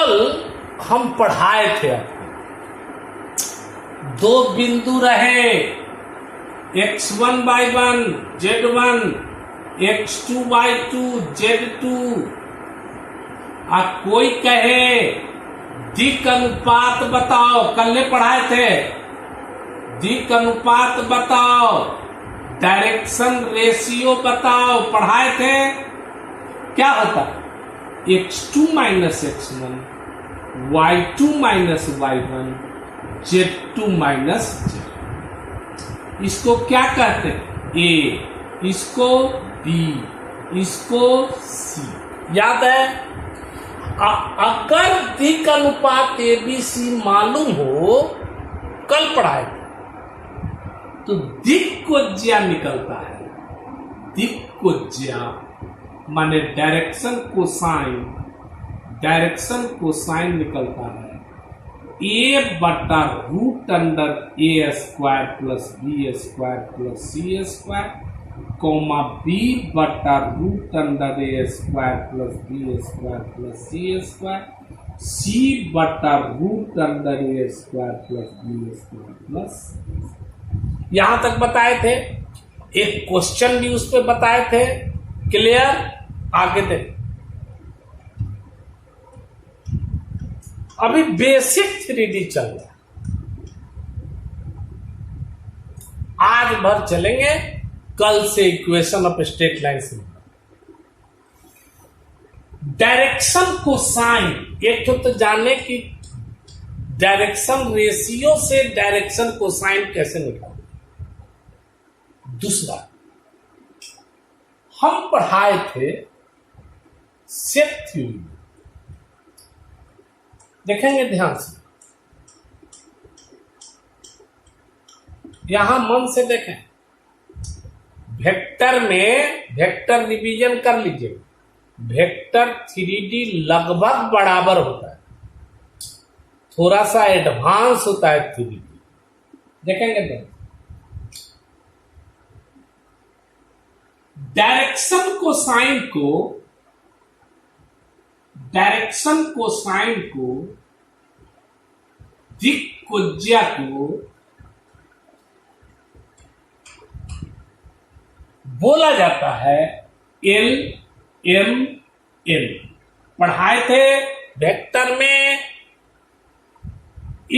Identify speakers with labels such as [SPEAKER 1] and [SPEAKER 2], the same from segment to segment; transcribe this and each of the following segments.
[SPEAKER 1] कल हम पढ़ाए थे आपको, दो बिंदु रहे x1/1 z1, x2/2 z2, और कोई कहे दिक् अनुपात बताओ, कल ने पढ़ाए थे, दिक् अनुपात बताओ, डायरेक्शन रेशियो बताओ, पढ़ाए थे। क्या होता है? x2 minus x1, y2 minus y1, z2 minus z। इसको क्या कहते हैं? a, इसको b, इसको c। याद है? अगर दिक् अनुपात ABC मालूम हो, कल पढ़ाए तो दिक्कोज्या निकलता है। दिक्कोज्या माने डायरेक्शन कोसाइन निकलता है a बटा root under a square plus b square plus c square, comma b बटा root under a square plus b square plus c square, c बटा root under a square plus b square plus. यहां तक बताए थे, एक question भी उस पर बताए थे। क्लियर? आगे देख, अभी बेसिक 3D चल रहा है, आज भर चलेंगे, कल से इक्वेशन ऑफ स्ट्रेट लाइन से। डायरेक्शन कोसाइन, एक तो जाने की डायरेक्शन रेशियो से डायरेक्शन कोसाइन कैसे निकालें। दूसरा, हम पढ़ाए थे सेट थ्योरी, देखेंगे ध्यान से, यहां मन से देखें। वेक्टर में, वेक्टर रिवीजन कर लीजिए, वेक्टर 3D लगभग बराबर होता है, थोड़ा सा एडवांस होता है 3D। देखेंगे डायरेक्शन कोसाइन को दिक्कोज्या को बोला जाता है LMN। पढ़ाए थे वेक्टर में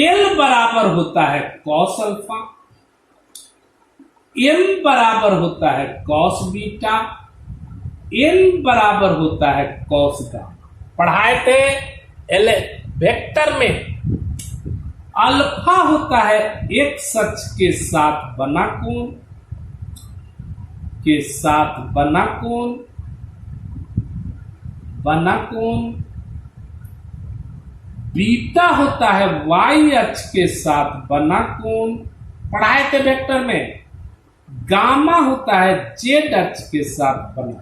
[SPEAKER 1] L बराबर होता है कॉस अल्फा, M बराबर होता है कॉस बीटा, N बराबर होता है कॉस गामा। पढ़ाए थे L वेक्टर में अल्फा होता है x अक्ष के साथ बना कोण, बीटा होता है y अक्ष के साथ बना कोण। पढ़ाए थे वेक्टर में गामा होता है z अक्ष के साथ बना।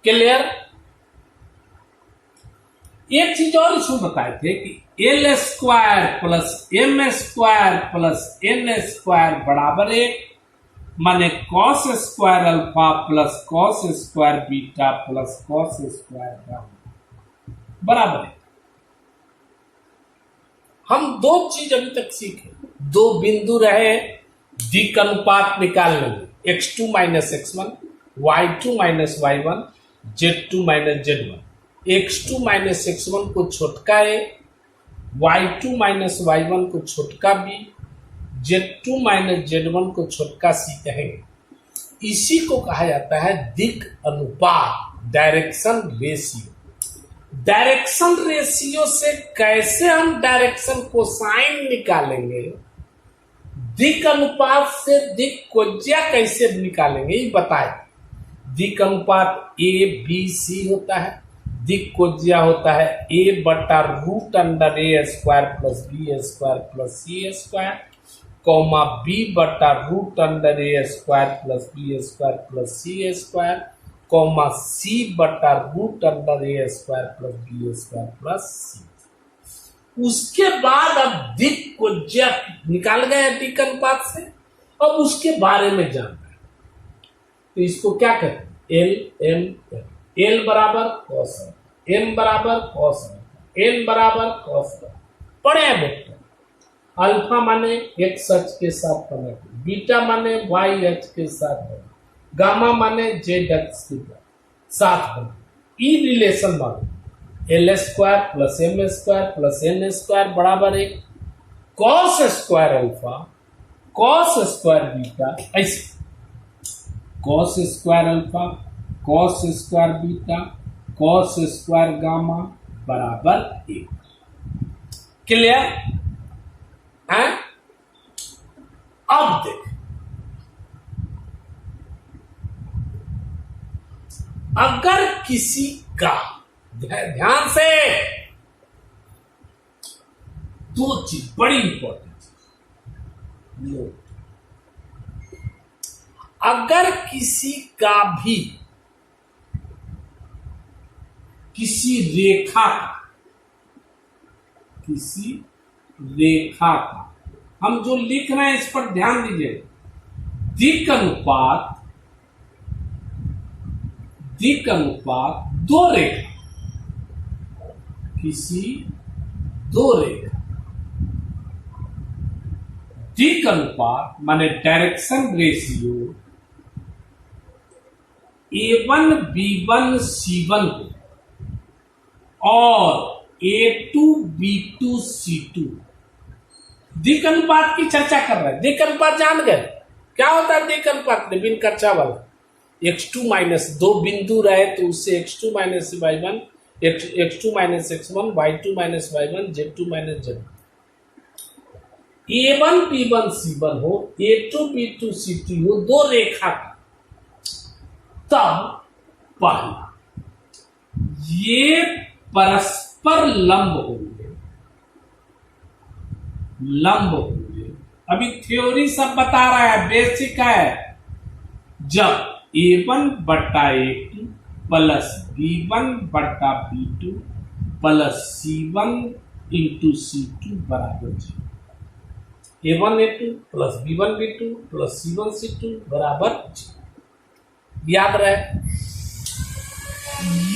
[SPEAKER 1] क्लियर? एक चीज और इसमें बताए थे कि L square plus M square plus N square बराबर 1, माने cos square alpha plus cos square beta plus cos square gamma बराबर 1। हम दो चीज अभी तक सीखे, दो बिंदु रहे, दिक् अनुपात निकाल लेंगे, x2 minus x1, y2 minus y1, z2 minus z1। x2 minus x1 को छोटका a, y2 माइनस y1 को छोटका b, z2 माइनस z1 को छोटका c कहेंगे। इसी को कहा जाता है दिक् अनुपात, डायरेक्शन रेशियो। डायरेक्शन रेशियो से कैसे हम डायरेक्शन कोसाइन निकालेंगे, दिक् अनुपात से दिक्कोज्या कैसे निकालेंगे, ये बताए। दिक् अनुपात A B C होता है, दिक्कोज्या होता है a बटा root under a square plus b square plus c square, comma b बटा root under a square plus b square plus c square, comma c बटा root under a square plus b square plus c। उसके बाद अब दिक्कोज्या निकाल गए दिक् अनुपात से, अब उसके बारे में जानना है, तो इसको क्या कहते हैं? L M L बराबर कॉस अल्फा, m बराबर cos अल्फा, n बराबर cos अल्फा। पढ़े हैं वेक्टर। अल्फा माने x अक्ष के साथ कनेक्ट, बीटा माने y अक्ष के साथ बना, गामा माने z अक्ष के साथ बना। ई रिलेशन माने l square plus m square plus n square बराबर एक cos square alpha cos square beta, ऐसे cos square alpha cos square beta cos square gamma बराबर एक। क्लियर है? अब देख, अगर किसी का, ध्यान से, दो चीज बड़ी इंपॉर्टेंट, अगर किसी का भी किसी रेखा का हम जो लिख रहे हैं इस पर ध्यान दीजिए। दिक् अनुपात दो रेखा, किसी दो रेखा, दिक् अनुपात माने direction ratio A1 B1 C1 और A2 B2 C2, दिक् अनुपात की चर्चा कर रहे हैं। दिक् अनुपात जान गए क्या होता है? दिक् अनुपात बिन कच्चा वाला x2 माइनस, दो बिंदु रहे तो उससे x2 minus y1 x2 minus x1 y2 minus y1 z2 minus z1, A1 B1 C1 हो, A2 B2 C2 हो, दो रेखा का, तब पहला ये परस्पर लंब होंगे, अभी थ्योरी सब बता रहा है, बेसिक है। जब A1 बटा A2 प्लस B1 बटा B2 plus C1 into C2 बराबर 0, A1 A2 plus B1 B2 plus C1 C2 बराबर 0। याद रहे,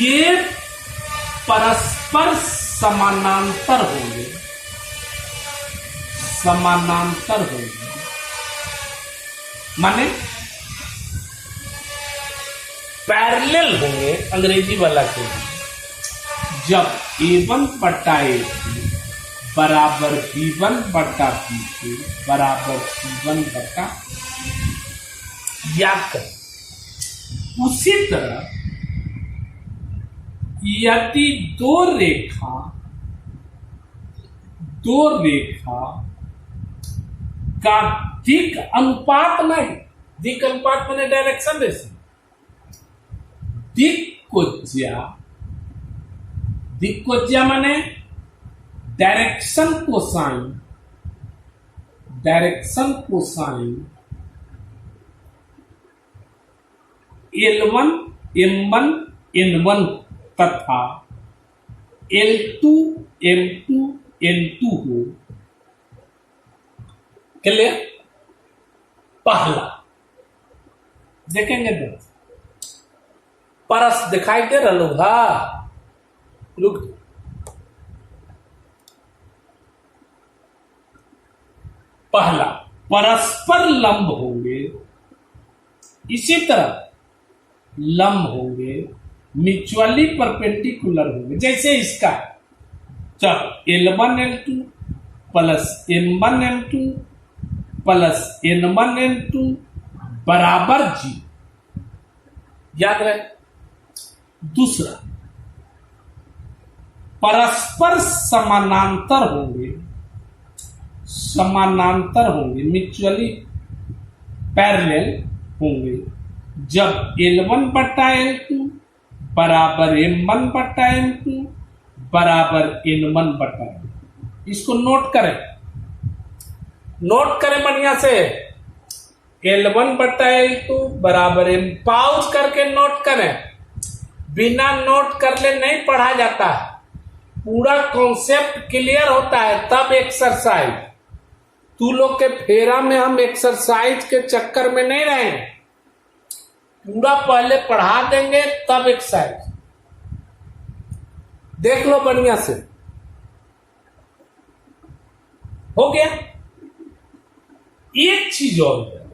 [SPEAKER 1] ये परस्पर समानांतर होंगे, माने पैरेलल होंगे, अंग्रेजी वाला के जब A1 बटा A2 बराबर B1 बटा B2 बराबर C1 बटा, याद कर। उसी तरह यदि दो रेखा का दिक् अनुपात नहीं, दिक् अनुपात माने डायरेक्शन रेशियो, दिक्कोज्या माने direction cosine L1 M1 N1 तथा L2 M2 N2 हो। क्लियर? पहला देखेंगे तो परस दिखाई दे रहा लोग, रुक, पहला परस्पर लंब होंगे, इसी तरह लंब होंगे, म्यूचुअली परपेंडिकुलर होंगे, जैसे इसका जब L1 L2 plus M1 M2 plus N1 N2 बराबर 0, याद रहे। दूसरा परस्पर समानांतर होंगे, म्यूचुअली पैरेलल होंगे, जब L1 बटा L2 बराबर M1 बटा M2 बराबर N1 बटा M2। इसको नोट करें बढ़िया से। L1 बटा L2 बराबर M, पाउज करके नोट करें, बिना नोट कर ले नहीं पढ़ा जाता है, पूरा कॉन्सेप्ट क्लियर होता है तब एक्सरसाइज। तू लोग के फेरा में हम एक्सरसाइज के चक्कर में नहीं रहेंगे, पूरा पहले पढ़ा देंगे तब एक्सरसाइज। देख लो बढ़िया से, हो गया। एक चीज और है,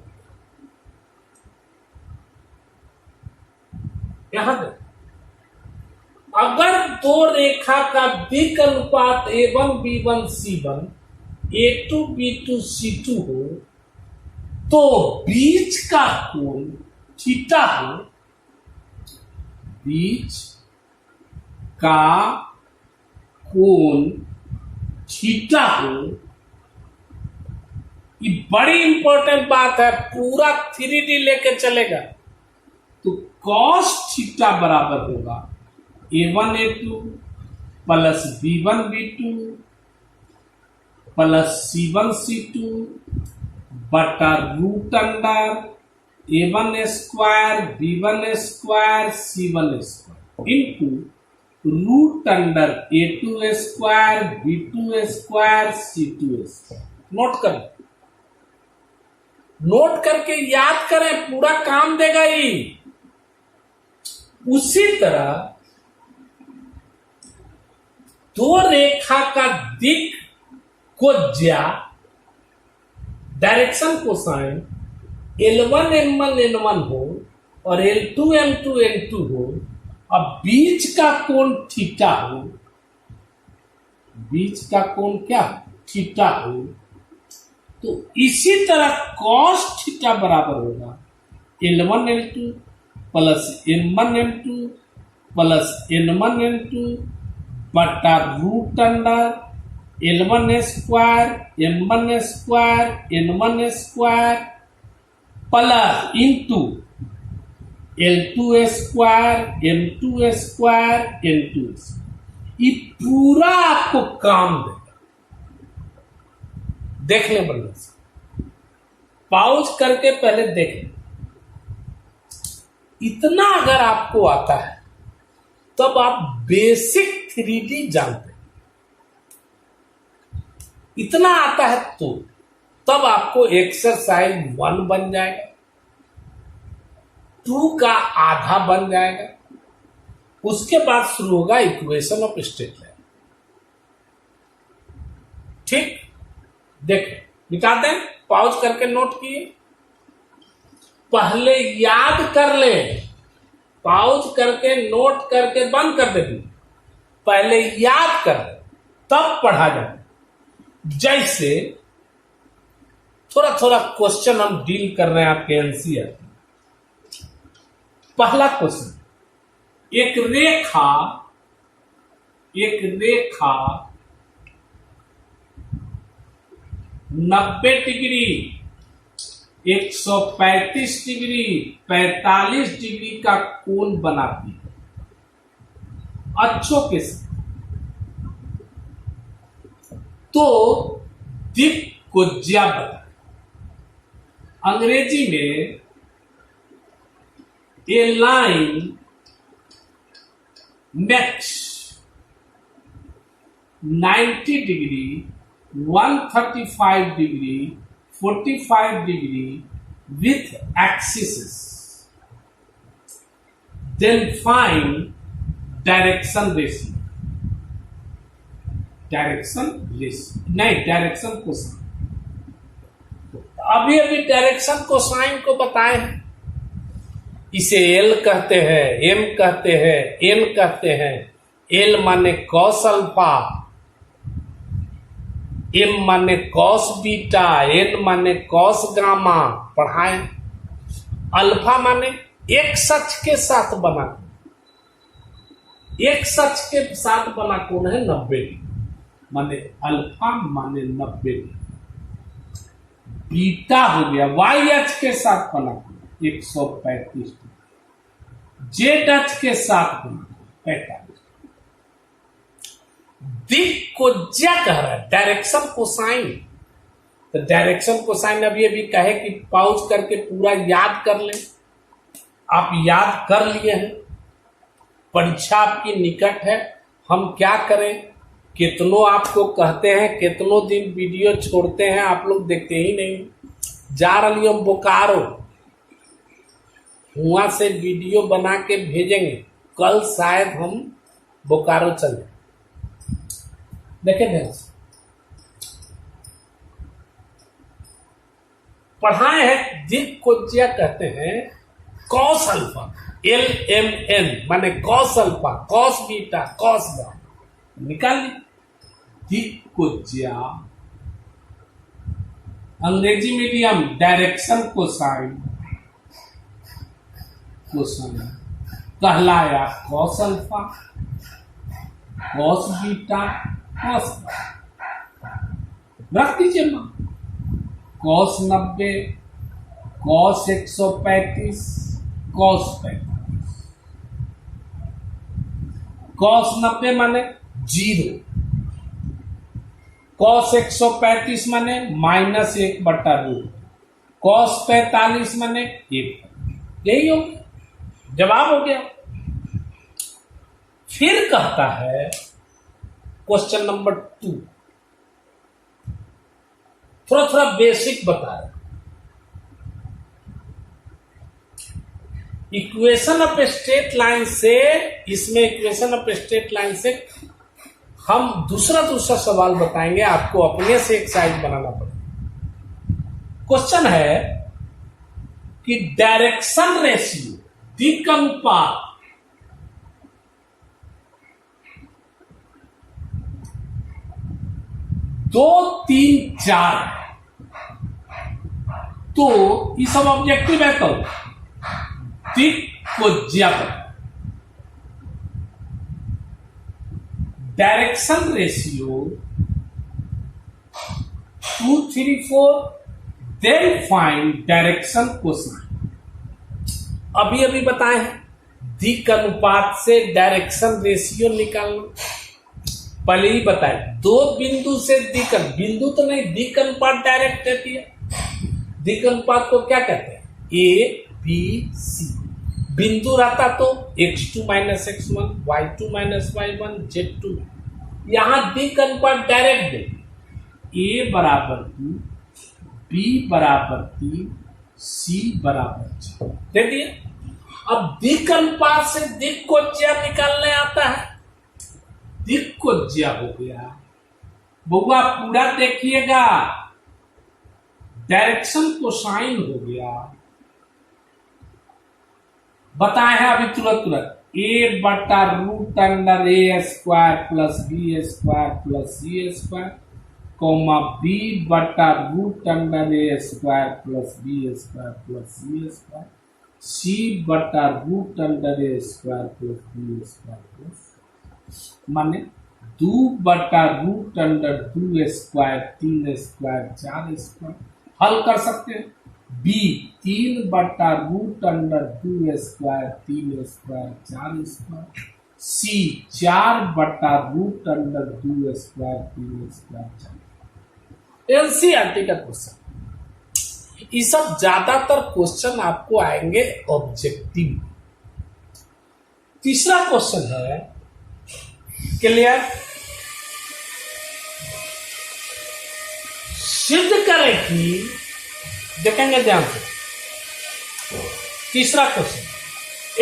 [SPEAKER 1] यहां देख, अगर दो रेखा का दिक् अनुपात A1 B1 C1 A2 B2 C2 हो तो बीच का कोण थीटा हो, बीच का कोण थीटा हो। ये बड़ी इंपॉर्टेंट बात है, पूरा 3D लेके चलेगा तो कॉस थीटा बराबर होगा A1 A2 plus B1 B2 plus C1 C2 बटा root under A1 square B1 square C1 square into root under A2 square B2 square C2 square. Note कर, नोट करके याद करें, पूरा काम देगा ही। उसी तरह दो रेखा का दिक् को ज्या direction cosine L1 M1 N1 हो और L2 M2 N2 हो, अब बीच का कोण थीटा हो, बीच का कोण क्या थीटा हो, तो इसी तरह कॉस थीटा बराबर होगा L1 L2 plus M1 M2 plus N1 N2 बटा root under L1 square M1 square N1 square plus into L2 square M2 square N2 square. ये पूरा आपको काम देगा। देख ले बढ़िया से, पाउज करके पहले देख ले। इतना अगर आपको आता है तब आप बेसिक 3D जानते हैं। इतना आता है तो तब आपको एक्सरसाइज 1 बन जाएगा, 2 का आधा बन जाएगा। उसके बाद शुरू होगा इक्वेशन ऑफ स्ट्रेट लाइन। ठीक, देखो निकालते हैं, पॉज करके नोट किए, पहले याद कर ले, पॉज करके नोट करके बंद कर देती, पहले याद कर तब पढ़ा जाए। जैसे थोड़ा थोड़ा क्वेश्चन हम डील कर रहे हैं आपके एनसीईआर। पहला क्वेश्चन, एक रेखा 90 डिग्री 135 डिग्री 45 डिग्री का कोण बनाती है अक्षों के साथ, तो दिक् को ज्या बताए। अंग्रेजी में a line makes 90 degree 135 degree 45 degree with axes, then find direction ratio। Direction ratio नहीं, डायरेक्शन कोसाइन। अभी डायरेक्शन कोसाइन को बताए हैं। इसे L कहते हैं, M कहते हैं, N कहते हैं। L माने कॉस अल्फा, M माने कॉस बीटा, N माने कॉस गामा। पढ़ाए अल्फा माने एक सच के साथ बना, एक सच के साथ बना कोण है 90 माने अल्फा माने 90। बीटा हो गया वाई अक्ष के साथ बना 135, जेड अक्ष के साथ बना 45। दिक् को ज्या कह रहा है, डायरेक्शन कोसाइन। तो डायरेक्शन कोसाइन अभी कहे कि पॉज करके पूरा याद कर ले। आप याद कर लिए हैं, परीक्षा आपकी निकट है, हम क्या करें। कितनों आपको कहते हैं, कितनों दिन वीडियो छोड़ते हैं, आप लोग देखते ही नहीं। जा रही हम बोकारो, वहां से वीडियो बना के भेजेंगे। कल शायद हम बोकारो चले। देखे ध्यान से पढ़ाए हैं, दिक्कोज्या कहते हैं कॉस अल्फा, LMN माने cos alpha, cos beta, cos gamma, निकाल ली। दिक्कोज्या अंग्रेजी मीडियम डायरेक्शन कोसाइन, कोसाइन कहलाया cos alpha, cos beta, cos gamma. रख दीजिए मां, कॉस 90, कॉस 135, कॉस 45। कॉस 90 माने 0, कॉस 135 माने -1/√, कॉस 45 माने 1। यही हो गया, जवाब हो गया। फिर कहता है क्वेश्चन नंबर 2, थोड़ा थोड़ा बेसिक बता रहा, इक्वेशन ऑफ स्ट्रेट लाइन से, इसमें इक्वेशन ऑफ स्ट्रेट लाइन से हम दूसरा सवाल बताएंगे, आपको अपने से एक साइज बनाना पड़ेगा। क्वेश्चन है कि डायरेक्शन रेशियो, दिक् अनुपात, दो, 3, 4, तो ये सब ऑब्जेक्टिव है, तो दिक्कोज्या direction ratio 2, 3, 4, then find direction cosine. अभी बताए हैं दिक् अनुपात से डायरेक्शन रेशियो निकालना, पहले ही बताए। दो बिंदु से दिक्, बिंदु तो नहीं, दिक् अनुपात डायरेक्ट रहती है। दिक् अनुपात को क्या कहते हैं? ABC। बिंदु रहता तो x2 - x1, y2 - y1, z2। यहां दिक् अनुपात direct they, A = 2, B = 3, C = 6 दे दिया। अब दिक् अनुपात से दिक्कोज्या निकालने आता है, दिक्कोज्या हो गया। बउआ पूरा देखिएगा, डायरेक्शन कोसाइन हो गया, बताए हैं अभी तुरंत A/√A² + B² + C² B /√A² + B² + C² C /√A² + B² माने 2/√2², 3², 4²। हल कर सकते हैं। B 3/√2², 3², 4²। C 4/√2², 3², 4। एनसीईआरटी का क्वेश्चन, ये सब ज्यादातर क्वेश्चन आपको आएंगे ऑब्जेक्टिव। तीसरा क्वेश्चन है, क्लियर, सिद्ध करें कि, देखेंगे ध्यान से। तीसरा क्वेश्चन,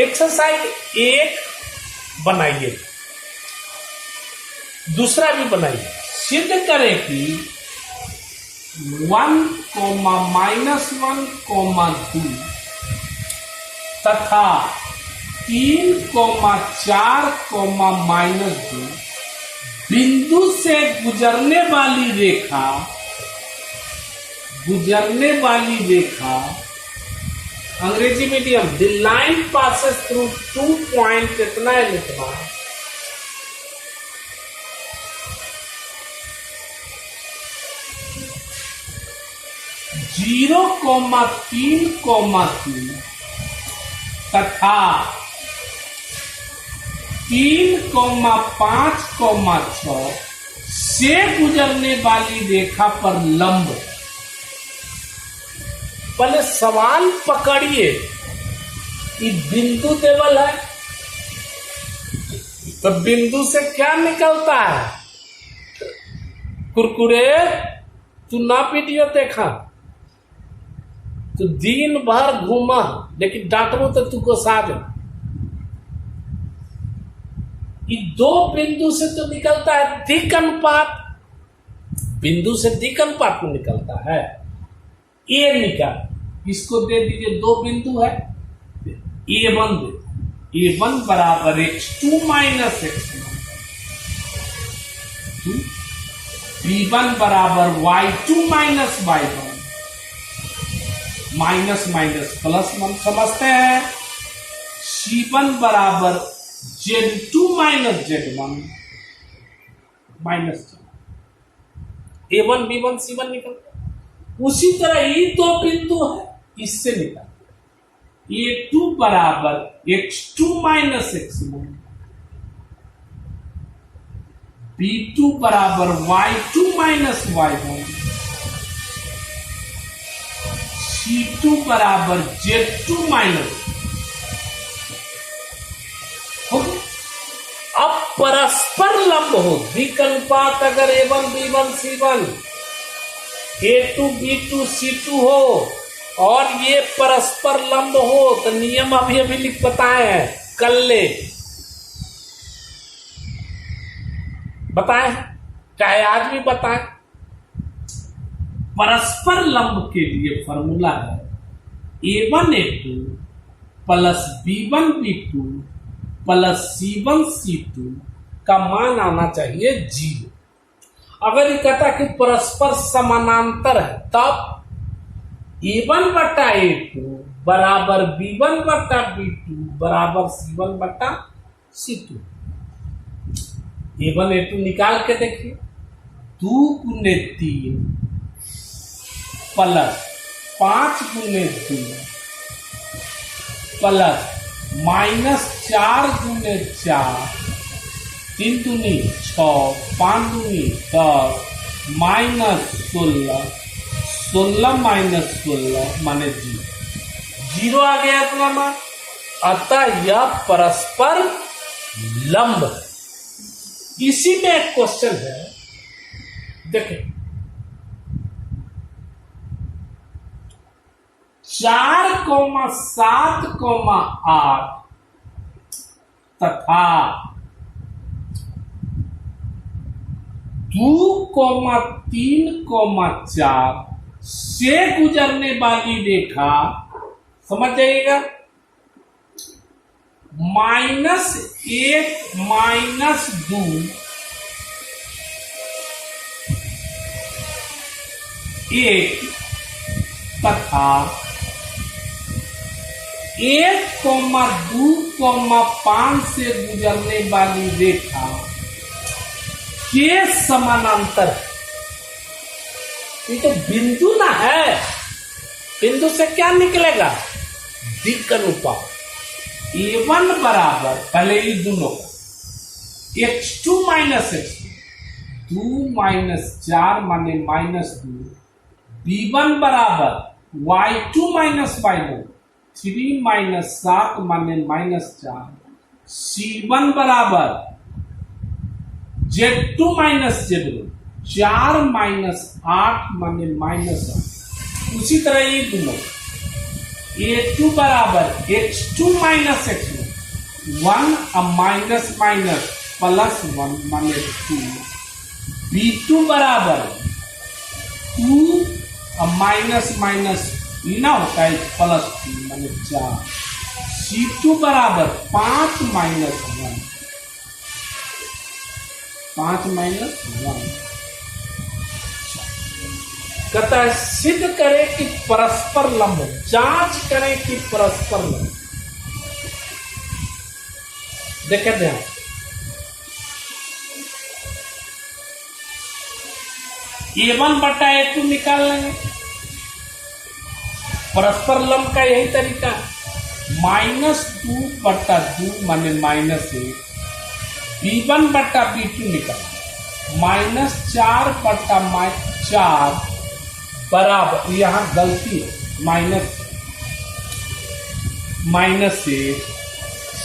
[SPEAKER 1] एक्सरसाइज 1 बनाइए, दूसरा भी बनाइए। सिद्ध करें कि 1, -1, 2 तथा 3, 4, -2 बिंदु से गुजरने वाली रेखा, अंग्रेजी medium, the line passes through 2 point, कितना है लिखना, (0, 3, 2 तथा 3, 5, 6 से गुजरने वाली रेखा पर लंब। पहले सवाल पकड़िए कि बिंदु देवल है, तो बिंदु से क्या निकलता है? कुरकुरे, तू ना वीडियो देखा तो दिन भर घूमा, लेकिन डांटबो तो तू को साथ। ये दो बिंदु से तो निकलता है दिक् अनुपात, बिंदु से दिक् अनुपात में निकलता है। ए निकाल, इसको दे दीजिए, दो बिंदु है, A1 दे, A1 बराबर x2 माइनस x1, B1 बराबर y2 minus y1, minus minus plus 1 समझते हैं। C1 बराबर Z2 minus Z1 minus A1 B1 C1 निकलता। उसी तरह ये दो बिंदु है, इससे निकल A2 बराबर x2 माइनस x1, B2 बराबर y2 माइनस y1, C2 बराबर Z2 माइनस। अब परस्पर लंब हो, दिक् अनुपात अगर A1 B1 C1, A2 B2 C2 हो और ये परस्पर लंब हो तो नियम अभी अभी लिख बताए हैं, कल ले बताए, चाहे आज भी बताए। परस्पर लंब के लिए फॉर्मूला है A1 A2 plus B1 B2 plus C1 C2 का मान आना चाहिए 0। अगर ये कहता कि परस्पर समानांतर है तब A1 बटा A2 बराबर B1 बटा B2 बराबर C1 बटा C2। A1 A2 निकाल के देखिए, 2 गुने 3 प्लस 5 गुने 2 प्लस माइनस 4 गुने 4, 3 दूनी 6, 5 दूनी 10, माइनस 16, 16 माइनस 16 माने 0 आ गया अपना मान। अतः यह परस्पर लंब है। इसी में एक क्वेश्चन है, देखें 4,7,8 तथा 2,3,4 से गुजरने वाली रेखा, समझ जाइएगा, -1 -2 1 तथा 1,2,5 से गुजरने वाली रेखा के समानांतर है। ये तो बिंदु ना है, बिंदु से क्या निकलेगा, दिक् अनुपात। A1 बराबर, पहले ये दोनों का x2 माइनस x2, 2 माइनस 4 माने -2, B1 बराबर y2 माइनस y1, 3 माइनस 7 माने -4, C1 बराबर Z2 माइनस Z1, 4 माइनस 8 माने -8। उसी तरह ये दोनों A2 बराबर x2 minus x1, 1 minus minus plus 1 माने 2, B2 बराबर 2 माइनस माइनस ना होता है प्लस 2 माने 4, C2 बराबर 5 माइनस 1, 5 माइनस 1। कहता है सिद्ध करें कि परस्पर लंब, जांच करें कि परस्पर लंब। देखें ध्यान, A1 बटा A2 निकाल लेंगे, परस्पर लंब का यही तरीका है। -2 बटा 2 माने -1, B1 बटा B2 निकाल, -4 बटा -4 बराबर, यहां गलती है, -1,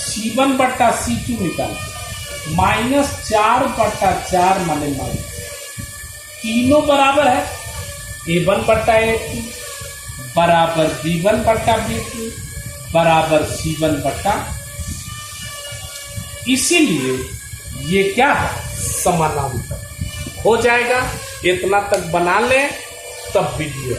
[SPEAKER 1] C1 बटा C2 निकाल, -4 बटा 4 माने माइनस, तीनों बराबर है। A1 बटा A2 बराबर B1 बटा B2 बराबर C1 बटा, इसीलिए ये क्या है, समानांतर हो जाएगा। इतना तक बना लें तब वीडियो